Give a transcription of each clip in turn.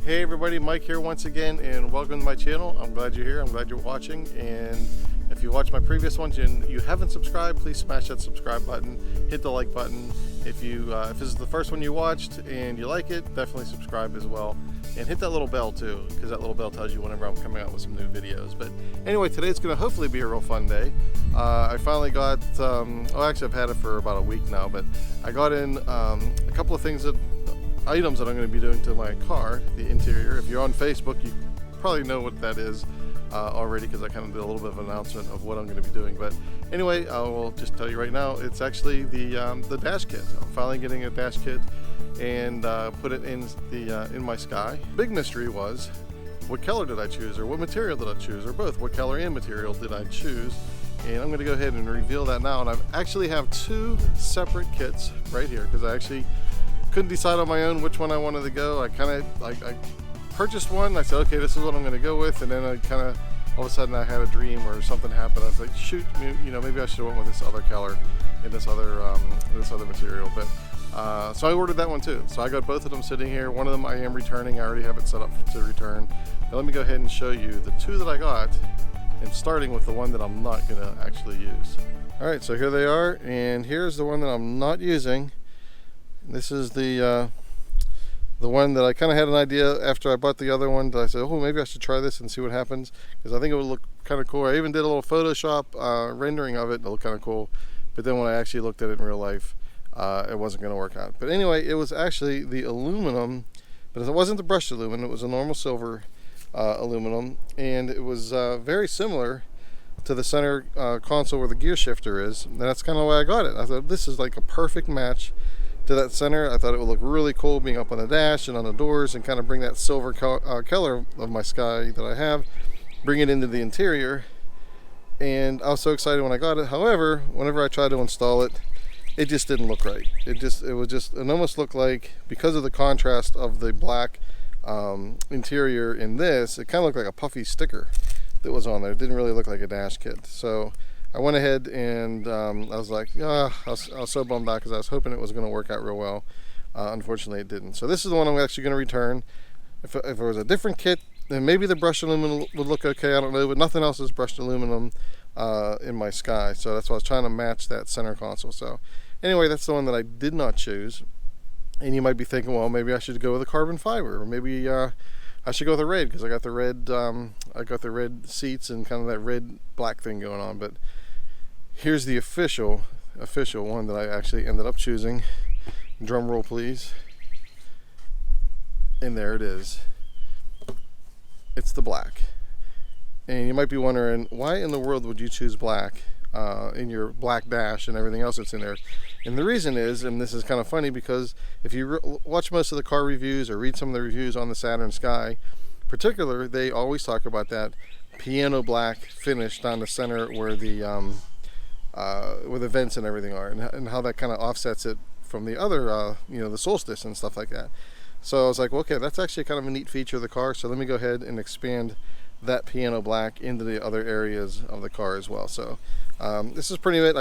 Hey everybody, Mike here once again, and welcome to my channel. I'm glad you're here. I'm glad you're watching, and if you watched my previous ones and you haven't subscribed, please smash that subscribe button, hit the like button. If this is the first one you watched and you like it, definitely subscribe as well, and hit that little bell too, because that little bell tells you whenever I'm coming out with some new videos. But anyway, today's going to hopefully be a real fun day. I finally got, actually I've had it for about a week now, but I got in a couple of items that I'm going to be doing to my car, the interior. If you're on Facebook, you probably know what that is already, because I kind of did a little bit of an announcement of what I'm going to be doing. But anyway, I will just tell you right now, it's actually the dash kit. I'm finally getting a dash kit and put it in my Sky. Big mystery was, what color did I choose, or what material did I choose, or both? What color and material did I choose? And I'm going to go ahead and reveal that now. And I actually have two separate kits right here, because I actually couldn't decide on my own which one I wanted to go. I purchased one. I said, okay, this is what I'm going to go with, and then I kind of all of a sudden I had a dream or something happened. I was like, shoot, maybe I should have went with this other color and this other material. But so I ordered that one too. So I got both of them sitting here. One of them I am returning. I already have it set up to return. Now let me go ahead and show you the two that I got, and starting with the one that I'm not going to actually use. All right, so here they are, and here's the one that I'm not using. This is the one that I kind of had an idea after I bought the other one, that I said, oh, maybe I should try this and see what happens, because I think it would look kind of cool. I even did a little Photoshop rendering of it. It looked kind of cool, but then when I actually looked at it in real life, it wasn't going to work out. But anyway, it was actually the aluminum, but it wasn't the brushed aluminum. It was a normal silver aluminum, and it was very similar to the center console where the gear shifter is. And that's kind of why I got it. I thought this is like a perfect match to that center. I thought it would look really cool being up on the dash and on the doors, and kind of bring that silver color of my Sky that I have, bring it into the interior. And I was so excited when I got it. However, whenever I tried to install it, it just didn't look right. It almost looked like, because of the contrast of the black interior in this, it kind of looked like a puffy sticker that was on there. It didn't really look like a dash kit. So I went ahead and I was like, I was so bummed out, because I was hoping it was going to work out real well. Unfortunately, it didn't. So this is the one I'm actually going to return. If it was a different kit, then maybe the brushed aluminum would look okay. I don't know, but nothing else is brushed aluminum in my Sky. So that's why I was trying to match that center console. So anyway, that's the one that I did not choose. And you might be thinking, well, maybe I should go with a carbon fiber, or maybe I should go with a red, because I got the red seats and kind of that red black thing going on. But here's the official one that I actually ended up choosing. Drum roll, please. And there it is. It's the black. And you might be wondering, why in the world would you choose black in your black dash and everything else that's in there? And the reason is, and this is kind of funny, because if you watch most of the car reviews or read some of the reviews on the Saturn Sky in particular, they always talk about that piano black finish down the center where the vents and everything are, and how that kind of offsets it from the other, the Solstice and stuff like that. So I was like, well, okay, that's actually kind of a neat feature of the car. So let me go ahead and expand that piano black into the other areas of the car as well. So this is pretty much,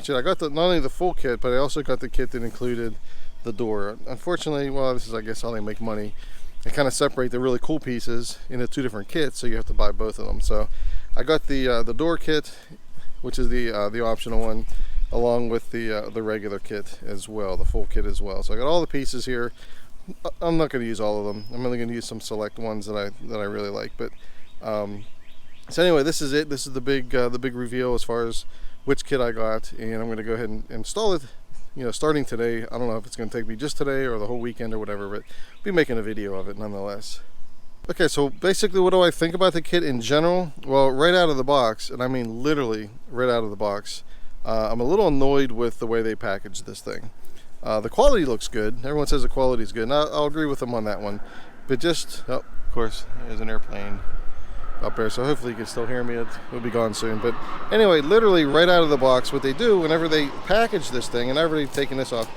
I got not only the full kit, but I also got the kit that included the door. Unfortunately, well, this is, I guess, how they make money. They kind of separate the really cool pieces into two different kits, so you have to buy both of them. So I got the door kit, which is the optional one, along with the regular kit as well, the full kit as well. So I got all the pieces here. I'm not going to use all of them. I'm only going to use some select ones that I really like. But so anyway, this is it. This is the big reveal as far as which kit I got, and I'm going to go ahead and install it. Starting today. I don't know if it's going to take me just today or the whole weekend or whatever, but I'll be making a video of it nonetheless. Okay, so basically, what do I think about the kit in general? Well, right out of the box, and I mean literally right out of the box, I'm a little annoyed with the way they packaged this thing. The quality looks good. Everyone says the quality is good, and I'll agree with them on that one. But just, of course, there's an airplane up there, so hopefully you can still hear me. It'll be gone soon. But anyway, literally right out of the box, what they do whenever they package this thing, and I've already taken this off,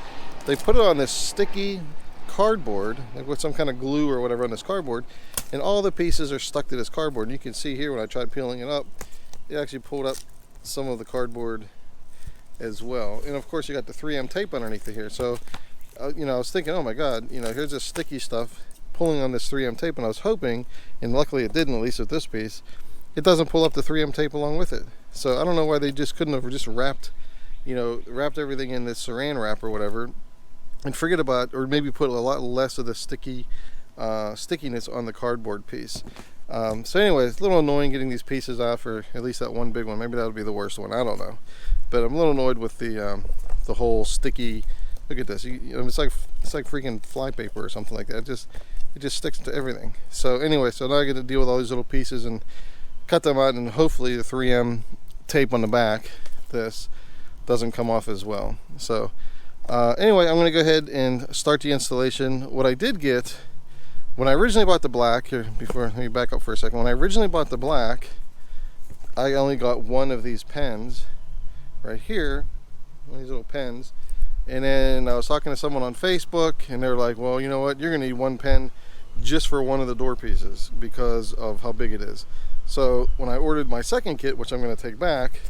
they put it on this sticky cardboard, like with some kind of glue or whatever on this cardboard, and all the pieces are stuck to this cardboard. And you can see here when I tried peeling it up, it actually pulled up some of the cardboard as well. And of course you got the 3M tape underneath it here. So I was thinking, oh my god, here's this sticky stuff pulling on this 3M tape, and I was hoping, and luckily it didn't, at least with this piece, it doesn't pull up the 3M tape along with it. So I don't know why they just couldn't have just wrapped everything in this saran wrap or whatever, and forget about, or maybe put a lot less of the stickiness on the cardboard piece. So anyway, it's a little annoying getting these pieces out for at least that one big one. Maybe that would be the worst one, I don't know. But I'm a little annoyed with the whole sticky. Look at this. It's like freaking fly paper or something like that. It just sticks to everything. So anyway, so now I get to deal with all these little pieces and cut them out, and hopefully the 3M tape on the back, this, doesn't come off as well. So anyway, I'm going to go ahead and start the installation. What I did get when I originally bought the black, here, let me back up for a second. When I originally bought the black, I only got one of these pens right here, one of these little pens. And then I was talking to someone on Facebook, and they're like, well, you know what, you're going to need one pen just for one of the door pieces because of how big it is. So when I ordered my second kit, which I'm going to take back,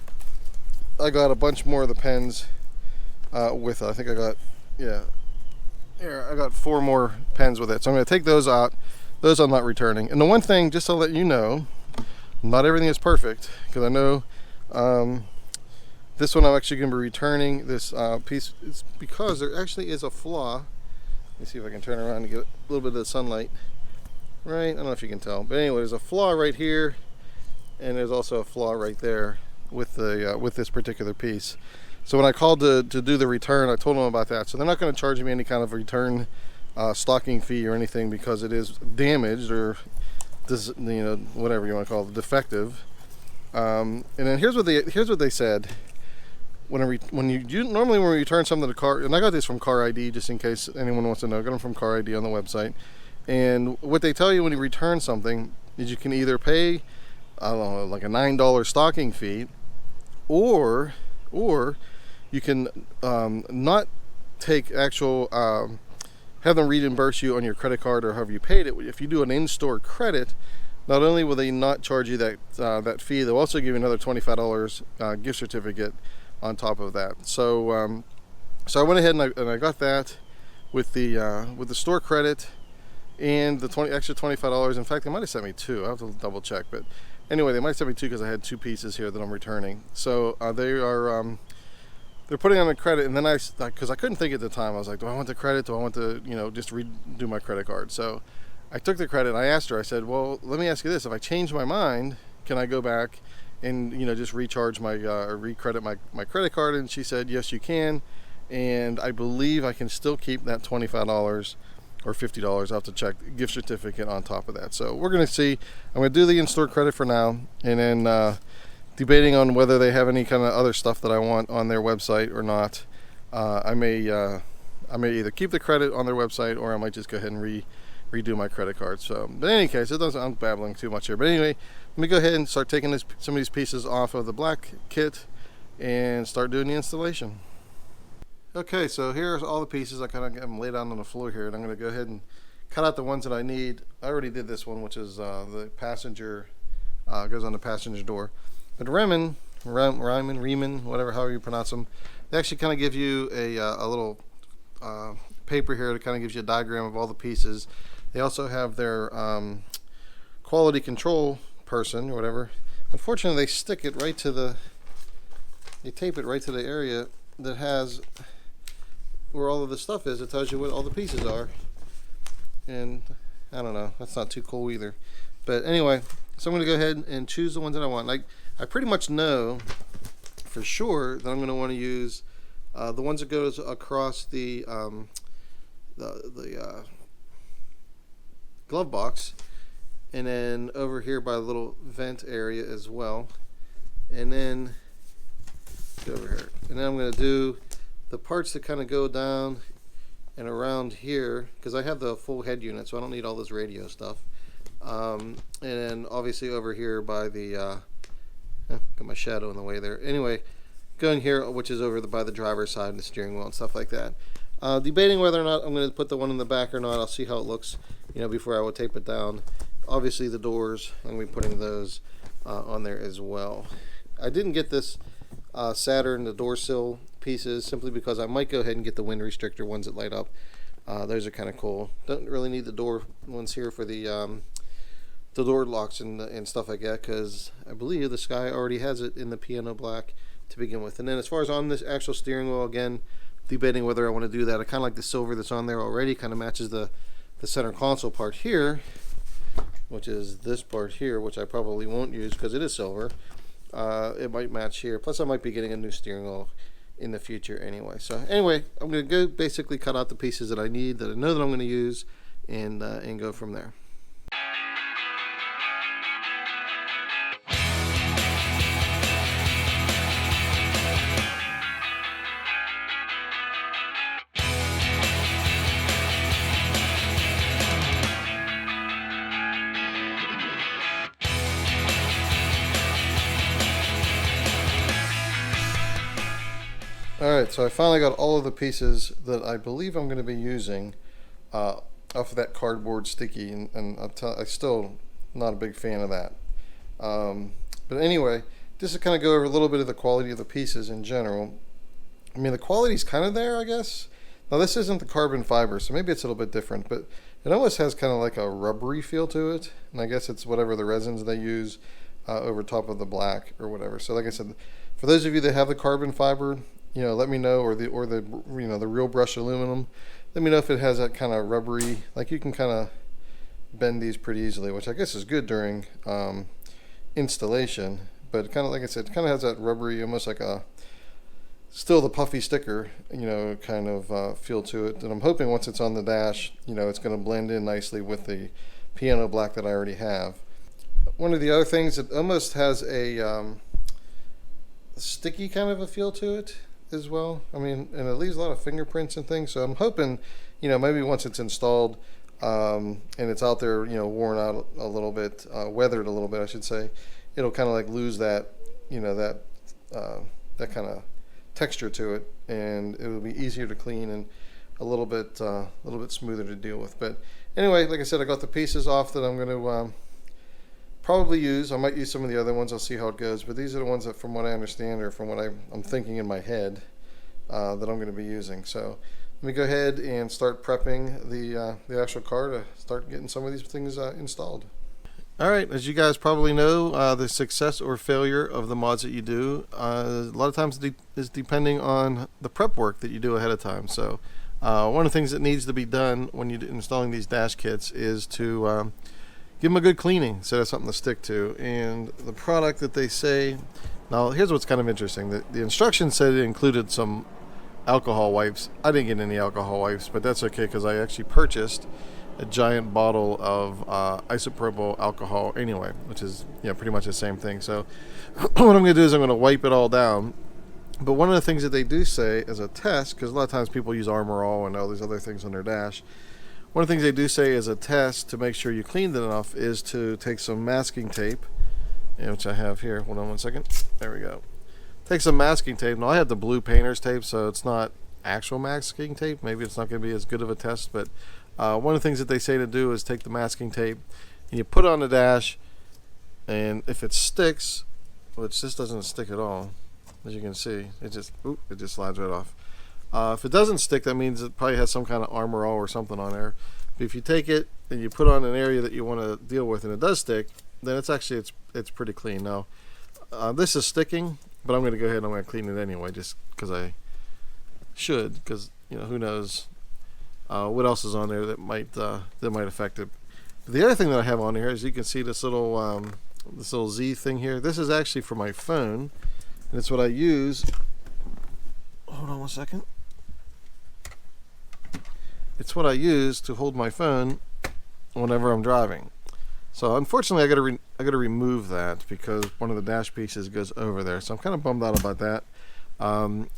I got a bunch more of the pens with it. I think I got, yeah, here, I got 4 more pens with it. So I'm going to take those out. Those I'm not returning. And the one thing, just to let you know, not everything is perfect, because I know this one I'm actually going to be returning this piece. It's because there actually is a flaw. Let me see if I can turn around and get a little bit of the sunlight. Right, I don't know if you can tell, but anyway, there's a flaw right here, and there's also a flaw right there with the with this particular piece. So when I called to do the return, I told them about that. So they're not going to charge me any kind of return stocking fee or anything because it is damaged or this, whatever you want to call it, defective. And then here's what they said. Normally when we return something to car, and I got this from CarID just in case anyone wants to know. I got them from CarID on the website. And what they tell you when you return something is you can either pay, I don't know, like a $9 stocking fee, or you can not take actual, have them reimburse you on your credit card or however you paid it. If you do an in-store credit, not only will they not charge you that fee, they'll also give you another $25 gift certificate on top of that. So so I went ahead and I got that with the store credit and the extra $25. In fact, they might have sent me 2. I have to double check, but anyway, they might have sent me 2 because I had 2 pieces here that I'm returning. So they're putting on the credit, and then because I couldn't think at the time, I was like, do I want the credit? Do I want to just redo my credit card? So I took the credit and I asked her. I said, well, let me ask you this: if I change my mind, can I go back and just recharge my or recredit my credit card? And she said, yes, you can, and I believe I can still keep that $25 or $50. I'll have to check, gift certificate on top of that. So we're going to see. I'm going to do the in-store credit for now, and then debating on whether they have any kind of other stuff that I want on their website or not. I may either keep the credit on their website, or I might just go ahead and redo my credit card. So, but in any case, I'm babbling too much here. But anyway, let me go ahead and start taking some of these pieces off of the black kit and start doing the installation. Okay, so here's all the pieces. I kind of have them laid out on the floor here, and I'm going to go ahead and cut out the ones that I need. I already did this one, which is the passenger, goes on the passenger door. But Remin, whatever, however you pronounce them, they actually kind of give you a little paper here that kind of gives you a diagram of all the pieces. They also have their quality control person or whatever. Unfortunately, they tape it right to the area that has where all of the stuff is. It tells you what all the pieces are, and I don't know, that's not too cool either. But anyway, so I'm going to go ahead and choose the ones that I want. I pretty much know for sure that I'm going to want to use the ones that goes across the glove box, and then over here by the little vent area as well, and then over here, and then I'm going to do the parts that kind of go down and around here, because I have the full head unit, so I don't need all this radio stuff. And then obviously over here by the got my shadow in the way there. Anyway, going here, which is over by the driver's side and the steering wheel and stuff like that. Debating whether or not I'm going to put the one in the back or not. I'll see how it looks, before I will tape it down. Obviously the doors, I'm going to be putting those on there as well. I didn't get this Saturn, the door sill pieces, simply because I might go ahead and get the wind restrictor ones that light up. Those are kind of cool. Don't really need the door ones here for the door locks and stuff like that, because I believe the Sky already has it in the piano black to begin with. And then as far as on this actual steering wheel, again, debating whether I want to do that. I kind of like the silver that's on there already. Kind of matches the center console part here, which is this part here, which I probably won't use because it is silver. It might match here. Plus I might be getting a new steering wheel in the future anyway. So anyway, I'm going to go basically cut out the pieces that I need, that I know that I'm going to use, and go from there. Alright, so I finally got all of the pieces that I believe I'm going to be using off of that cardboard sticky, and I'm still not a big fan of that. But anyway, just to kind of go over a little bit of the quality of the pieces in general. I mean, the quality's kind of there, I guess. Now, this isn't the carbon fiber, so maybe it's a little bit different, but it almost has kind of like a rubbery feel to it, and I guess it's whatever the resins they use over top of the black or whatever. So like I said, for those of you that have the carbon fiber, let me know, or the the real brushed aluminum, let me know if it has that kind of rubbery, like you can kind of bend these pretty easily, which I guess is good during installation. But kind of, like I said, it kind of has that rubbery, almost like still the puffy sticker, kind of feel to it. And I'm hoping once it's on the dash, it's going to blend in nicely with the piano black that I already have. One of the other things, it almost has a sticky kind of a feel to it as well. I mean, and it leaves a lot of fingerprints and things. So I'm hoping, maybe once it's installed and it's out there, worn out a little bit, weathered a little bit, I should say, it'll kind of like lose that, that kind of texture to it, and it will be easier to clean and a little bit smoother to deal with. But anyway, like I said, I got the pieces off that I'm going to probably use. I might use some of the other ones. I'll see how it goes. But these are the ones that, from what I understand, or from what I'm thinking in my head, that I'm going to be using. So let me go ahead and start prepping the actual car to start getting some of these things installed. All right, as you guys probably know, the success or failure of the mods that you do, a lot of times is depending on the prep work that you do ahead of time. So one of the things that needs to be done when you're installing these dash kits is to give them a good cleaning, so that's something to stick to. And the product that they say, now here's what's kind of interesting. The instructions said it included some alcohol wipes. I didn't get any alcohol wipes, but that's okay because I actually purchased a giant bottle of isopropyl alcohol anyway, which is pretty much the same thing. So what I'm going to do is I'm going to wipe it all down. But one of the things that they do say as a test, because a lot of times people use Armor All and all these other things on their dash, one of the things they do say as a test to make sure you cleaned it enough is to take some masking tape, which I have here. Hold on one second. There we go. Take some masking tape. Now I have the blue painter's tape, so it's not actual masking tape. Maybe it's not going to be as good of a test, but one of the things that they say to do is take the masking tape and you put it on the dash, and if it sticks, which this doesn't stick at all, as you can see, it just slides right off. If it doesn't stick, that means it probably has some kind of Armor All or something on there. But if you take it and you put it on an area that you want to deal with and it does stick, then it's pretty clean. Now this is sticking, but I'm going to go ahead and I'm going to clean it anyway, just because I should, because who knows what else is on there that might affect it. But the other thing that I have on here is, you can see this little Z thing here. This is actually for my phone, and it's what I use. Hold on one second. It's what I use to hold my phone whenever I'm driving. So unfortunately, I got to remove that because one of the dash pieces goes over there. So I'm kind of bummed out about that. And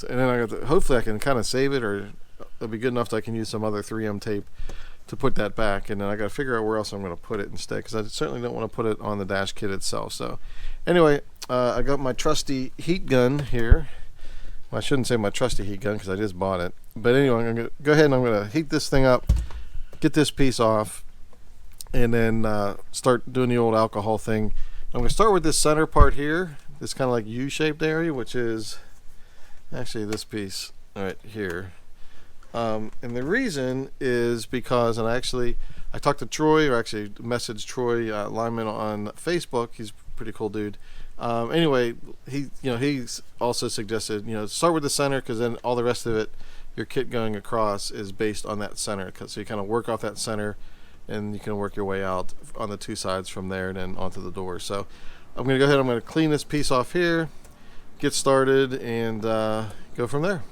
then hopefully I can kind of save it, or it'll be good enough that I can use some other 3M tape to put that back. And then I got to figure out where else I'm going to put it instead, because I certainly don't want to put it on the dash kit itself. So anyway, I got my trusty heat gun here. Well, I shouldn't say my trusty heat gun because I just bought it. But anyway, I'm going to go ahead and I'm going to heat this thing up, get this piece off, and then start doing the old alcohol thing. I'm going to start with this center part here, this kind of like U-shaped area, which is actually this piece right here. And the reason is because, and I talked to Troy, or actually messaged Troy Lyman on Facebook. He's a pretty cool dude. Anyway, he's also suggested, start with the center, because then all the rest of it, your kit going across, is based on that center. So you kind of work off that center, and you can work your way out on the two sides from there and then onto the door. So I'm going to go ahead, I'm going to clean this piece off here, get started, and go from there.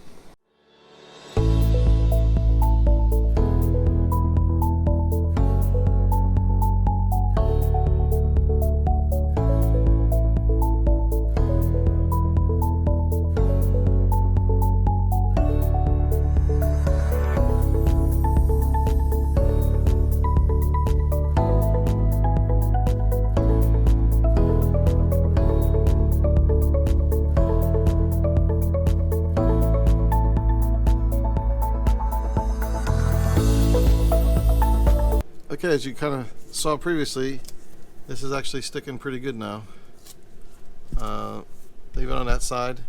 Okay, as you kind of saw previously, this is actually sticking pretty good now. Even on that side,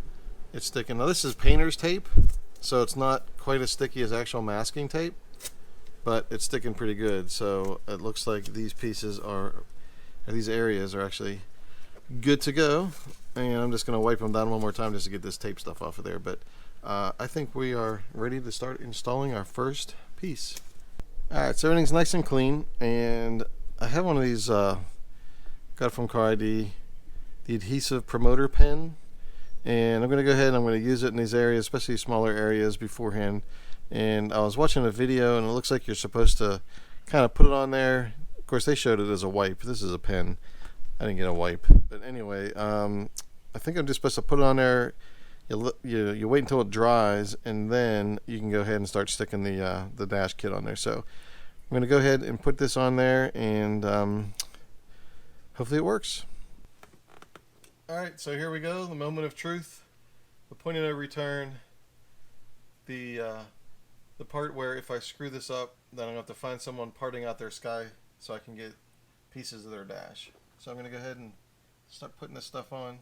it's sticking. Now this is painter's tape, so it's not quite as sticky as actual masking tape, but it's sticking pretty good. So it looks like these pieces these areas are actually good to go. And I'm just going to wipe them down one more time just to get this tape stuff off of there. But I think we are ready to start installing our first piece. Alright, so everything's nice and clean, and I have one of these, got from CarID, the adhesive promoter pen, and I'm going to go ahead and I'm going to use it in these areas, especially smaller areas, beforehand. And I was watching a video, and it looks like you're supposed to kind of put it on there. Of course, they showed it as a wipe. This is a pen. I didn't get a wipe. But anyway, I think I'm just supposed to put it on there. You wait until it dries, and then you can go ahead and start sticking the dash kit on there. So I'm going to go ahead and put this on there, and hopefully it works. Alright, so here we go, the moment of truth, the point of no return, the part where if I screw this up, then I'm going to have to find someone parting out their sky so I can get pieces of their dash. So I'm going to go ahead and start putting this stuff on.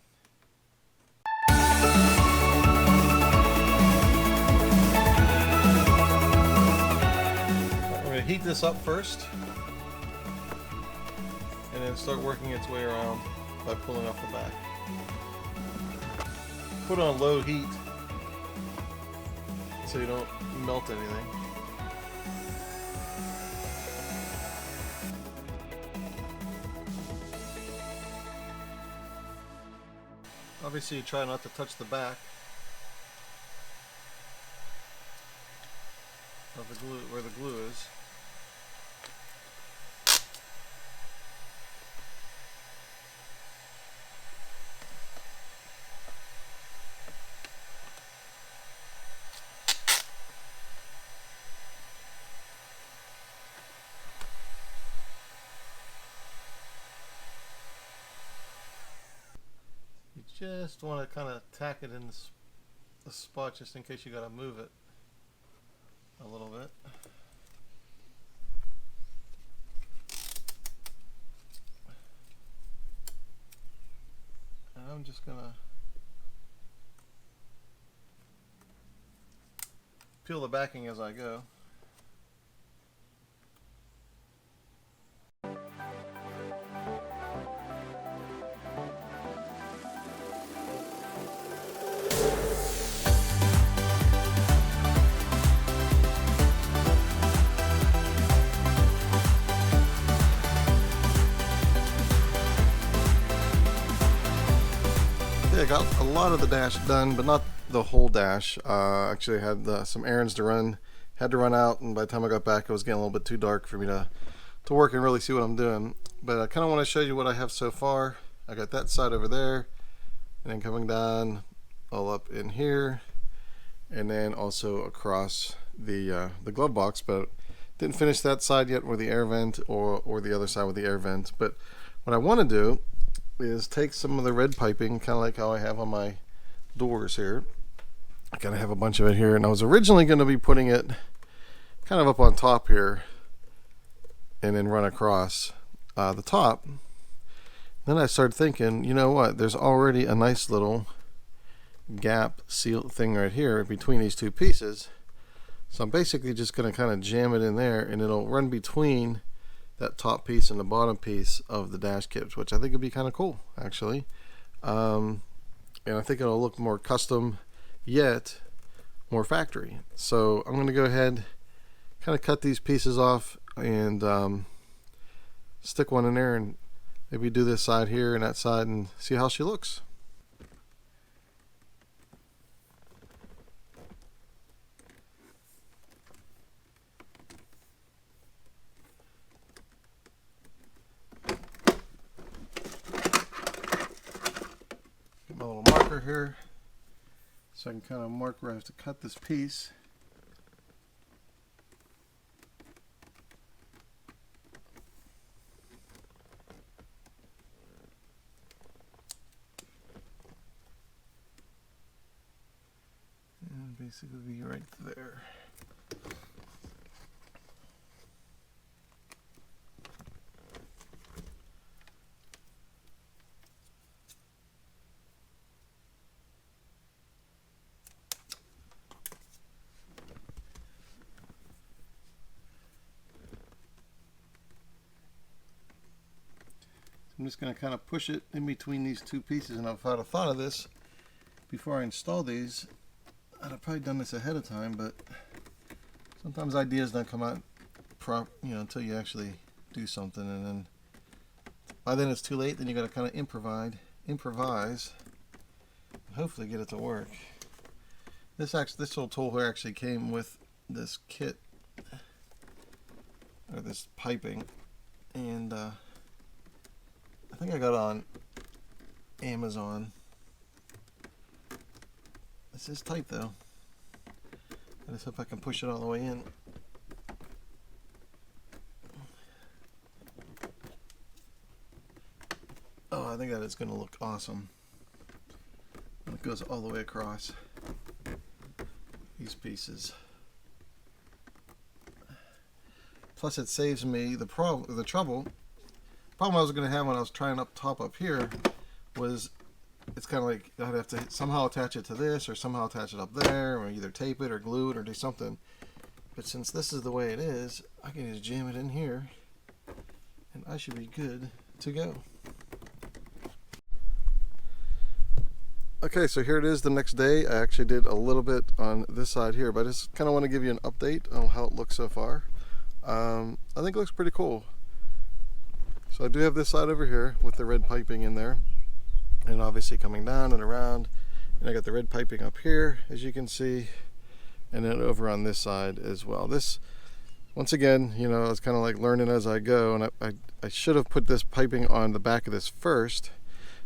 I'm going to heat this up first, and then start working its way around by pulling off the back. Put on low heat so you don't melt anything. Obviously you try not to touch the back of the glue, where the glue is. You just want to kind of tack it in the spot just in case you got to move it a little bit. And I'm just going to peel the backing as I go. I got a lot of the dash done, but not the whole dash. Actually, I had some errands to run, had to run out, and by the time I got back, it was getting a little bit too dark for me to work and really see what I'm doing. But I kind of want to show you what I have so far. I got that side over there, and then coming down all up in here, and then also across the glove box. But didn't finish that side yet with the air vent, or the other side with the air vent. But what I want to do is take some of the red piping, kind of like how I have on my doors here. I kind of have a bunch of it here, and I was originally going to be putting it kind of up on top here and then run across the top. Then I started thinking, you know what, there's already a nice little gap seal thing right here between these two pieces, So I'm basically just going to kind of jam it in there, and it'll run between that top piece and the bottom piece of the dash kits, which I think would be kind of cool, actually. And I think it'll look more custom, yet more factory. So I'm going to go ahead, kind of cut these pieces off, and stick one in there, and maybe do this side here and that side, and see how she looks. Get my little marker here so I can kind of mark where I have to cut this piece. And basically be right there. I'm just going to kind of push it in between these two pieces, and if I'd have thought of this before I install these, I'd have probably done this ahead of time, but sometimes ideas don't come out until you actually do something, and then by then it's too late. Then you got to kind of improvise, and hopefully get it to work. This little tool here actually came with this kit, or this piping, and I think I got it on Amazon. This is tight though. I just hope I can push it all the way in. Oh, I think that is going to look awesome. And it goes all the way across these pieces. Plus it saves me the trouble I was going to have when I was trying up top up here was, it's kind of like I'd have to somehow attach it to this, or somehow attach it up there, or either tape it or glue it or do something. But since this is the way it is, I can just jam it in here and I should be good to go. Okay, so here it is the next day. I actually did a little bit on this side here, but I just kind of want to give you an update on how it looks so far. I think it looks pretty cool. So I do have this side over here with the red piping in there, and obviously coming down and around, and I got the red piping up here, as you can see, and then over on this side as well. This, once again, it's kind of like learning as I go, and I should have put this piping on the back of this first,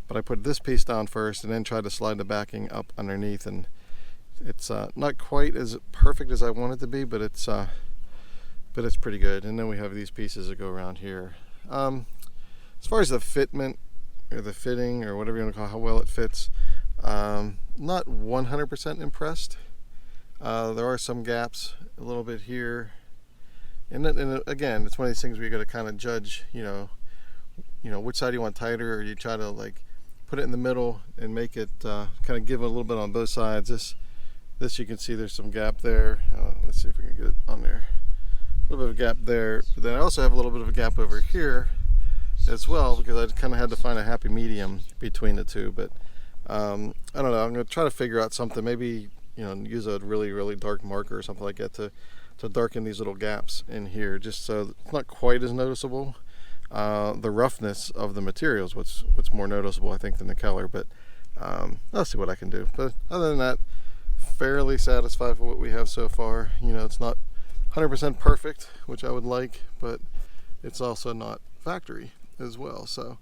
but I put this piece down first and then tried to slide the backing up underneath, and it's not quite as perfect as I want it to be, but it's pretty good. And then we have these pieces that go around here. As far as the fitment, or the fitting, or whatever you want to call it, how well it fits, not 100% impressed. There are some gaps a little bit here, and again, it's one of these things where you got to kind of judge, which side you want tighter, or you try to like put it in the middle and make it kind of give it a little bit on both sides. This you can see there's some gap there. Let's see if we can get it on there. A little bit of a gap there, but then I also have a little bit of a gap over here as well, because I kind of had to find a happy medium between the two. But I don't know, I'm going to try to figure out something, maybe use a really dark marker or something like that to darken these little gaps in here, just so it's not quite as noticeable. The roughness of the materials, what's more noticeable, I think, than the color. But I'll see what I can do. But other than that, fairly satisfied with what we have so far. It's not 100% perfect, which I would like, but it's also not factory as well. So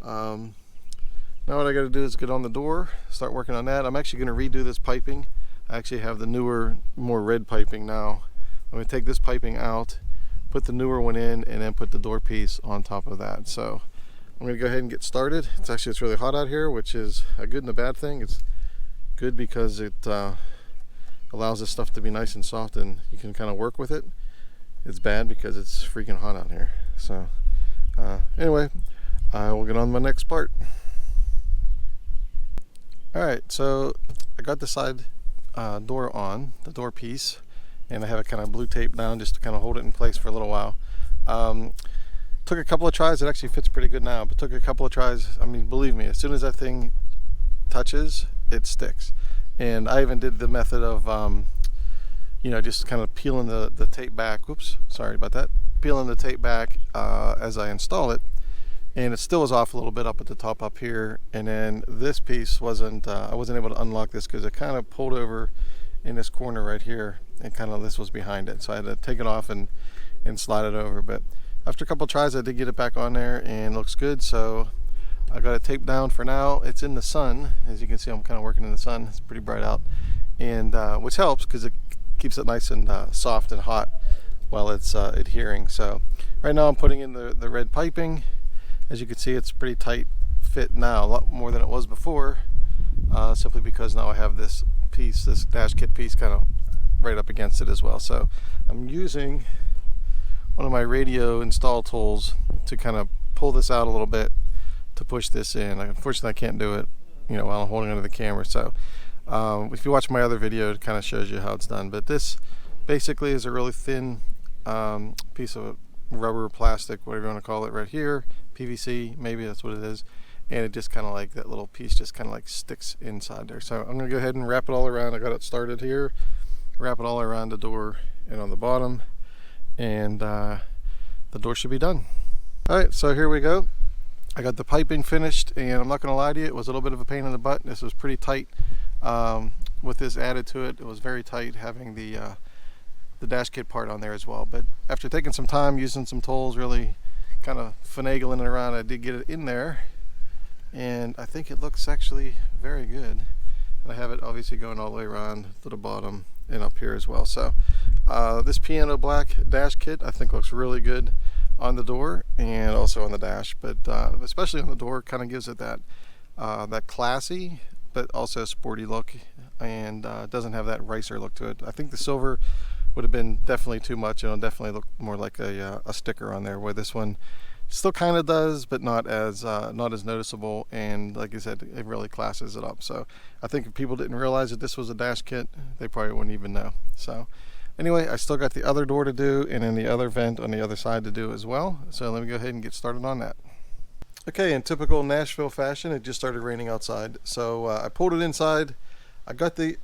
now what I got to do is get on the door, start working on that. I'm actually going to redo this piping. I actually have the newer, more red piping now. I'm going to take this piping out, put the newer one in, and then put the door piece on top of that. So I'm going to go ahead and get started. It's really hot out here, which is a good and a bad thing. It's good because it allows this stuff to be nice and soft and you can kind of work with it. It's bad because it's freaking hot out here. So anyway, I will get on my next part. Alright, so I got the side door on, the door piece, and I have it kind of blue taped down just to kind of hold it in place for a little while. Took a couple of tries. It actually fits pretty good now, but took a couple of tries. I mean, believe me, as soon as that thing touches, it sticks. And I even did the method of just kind of peeling the tape back. Whoops, sorry about that. Peeling the tape back as I install it, and it still was off a little bit up at the top up here. And then this piece wasn't, I wasn't able to unlock this because it kind of pulled over in this corner right here, and kind of this was behind it. So I had to take it off and slide it over. But after a couple tries, I did get it back on there and it looks good. So I got it taped down for now. It's in the sun. As you can see, I'm kind of working in the sun. It's pretty bright out, and which helps because it keeps it nice and soft and hot while it's adhering. So right now I'm putting in the red piping. As you can see, it's pretty tight fit now, a lot more than it was before, simply because now I have this piece, this dash kit piece, kind of right up against it as well. So I'm using one of my radio install tools to kind of pull this out a little bit to push this in. Unfortunately, I can't do it, while I'm holding onto the camera. So if you watch my other video, it kind of shows you how it's done. But this basically is a really thin piece of rubber, plastic, whatever you want to call it, right here, PVC, maybe that's what it is. And it just kind of like, that little piece just kind of like sticks inside there. So I'm going to go ahead and wrap it all around. I got it started here, wrap it all around the door and on the bottom, and the door should be done. All right, so here we go. I got the piping finished, and I'm not going to lie to you, it was a little bit of a pain in the butt. This was pretty tight with this added to it. It was very tight having the dash kit part on there as well. But after taking some time, using some tools, really kind of finagling it around, I did get it in there, and I think it looks actually very good. And I have it obviously going all the way around to the bottom and up here as well. So this piano black dash kit I think looks really good on the door and also on the dash, but especially on the door, kind of gives it that classy but also sporty look, and doesn't have that racer look to it. I think the silver would have been definitely too much. It'll definitely look more like a sticker on there, where this one still kind of does, but not as noticeable. And like I said, it really classes it up. So I think if people didn't realize that this was a dash kit, they probably wouldn't even know. So anyway, I still got the other door to do, and then the other vent on the other side to do as well. So let me go ahead and get started on that. Okay, in typical Nashville fashion, it just started raining outside. So I pulled it inside. I got the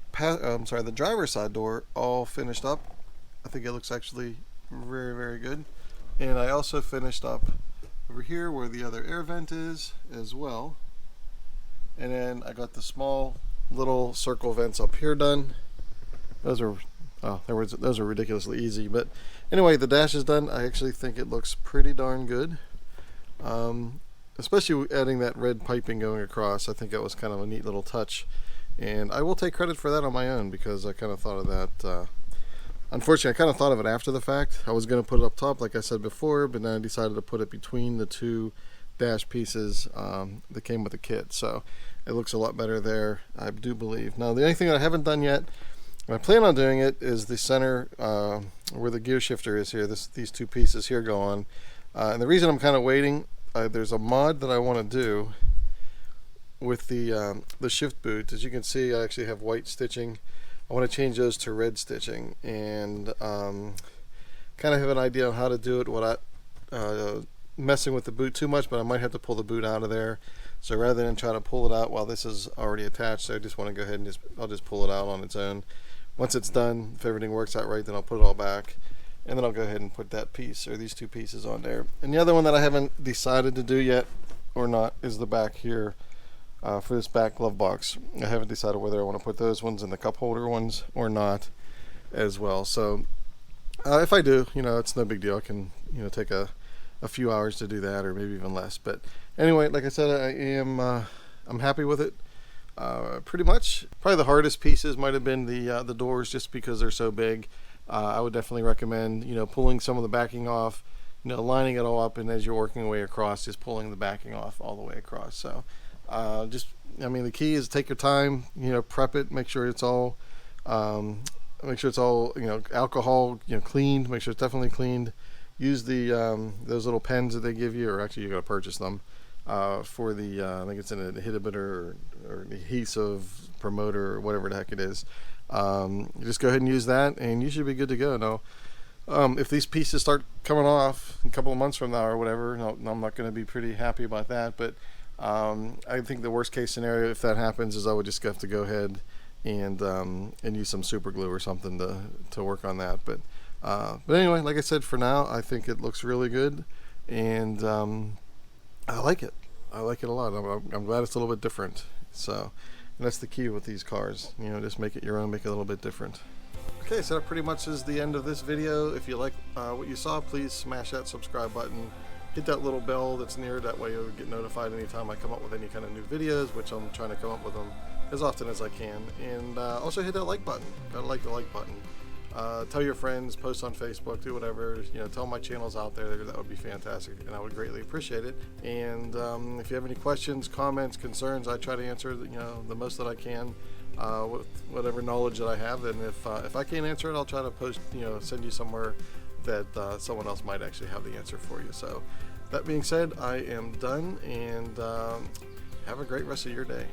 driver's side door all finished up. I think it looks actually very, very good. And I also finished up over here where the other air vent is as well. And then I got the small little circle vents up here done. Those are ridiculously easy. But anyway, the dash is done. I actually think it looks pretty darn good. Especially adding that red piping going across. I think that was kind of a neat little touch. And I will take credit for that on my own, because I kind of thought of that. Unfortunately, I kind of thought of it after the fact. I was going to put it up top, like I said before, but then I decided to put it between the two dash pieces that came with the kit. So it looks a lot better there, I do believe. Now, the only thing that I haven't done yet, and I plan on doing it, is the center where the gear shifter is here. These two pieces here go on. And the reason I'm kind of waiting, there's a mod that I want to do with the shift boot. As you can see, I actually have white stitching. I want to change those to red stitching, and kind of have an idea on how to do it without messing with the boot too much, but I might have to pull the boot out of there. So rather than try to pull it out while this is already attached, I just want to go ahead and I'll just pull it out on its own. Once it's done, if everything works out right, then I'll put it all back, and then I'll go ahead and put that piece, or these two pieces, on there. And the other one that I haven't decided to do yet or not is the back here. For this back glove box, I haven't decided whether I want to put those ones in the cup holder ones or not as well. So if I do, it's no big deal. I can take a few hours to do that, or maybe even less. But anyway, like I said, I'm happy with it. Pretty much. Probably the hardest pieces might have been the doors, just because they're so big. I would definitely recommend pulling some of the backing off, lining it all up, and as you're working your way across, just pulling the backing off all the way across. So the key is take your time, prep it, make sure it's all alcohol, cleaned, make sure it's definitely cleaned. Use those little pens that they give you, or actually you got to purchase them, for the, I think it's an inhibitor or adhesive promoter, or whatever the heck it is. You just go ahead and use that, and you should be good to go. Now, if these pieces start coming off a couple of months from now or whatever, no, I'm not going to be pretty happy about that. But I think the worst case scenario, if that happens, is I would just have to go ahead and use some super glue or something to work on that. But anyway, like I said, for now, I think it looks really good, and I like it. I like it a lot. I'm glad it's a little bit different. So, and that's the key with these cars. You know, just make it your own, make it a little bit different. Okay, so that pretty much is the end of this video. If you like what you saw, please smash that subscribe button. Hit that little bell that's near. That way you'll get notified anytime I come up with any kind of new videos, which I'm trying to come up with them as often as I can. And also hit that like button. Gotta like the like button. Tell your friends, post on Facebook, do whatever. You know, tell my channel's out there. That would be fantastic, and I would greatly appreciate it. And if you have any questions, comments, concerns, I try to answer the most that I can with whatever knowledge that I have. And if I can't answer it, I'll try to post, send you somewhere that someone else might actually have the answer for you. So that being said, I am done, and have a great rest of your day.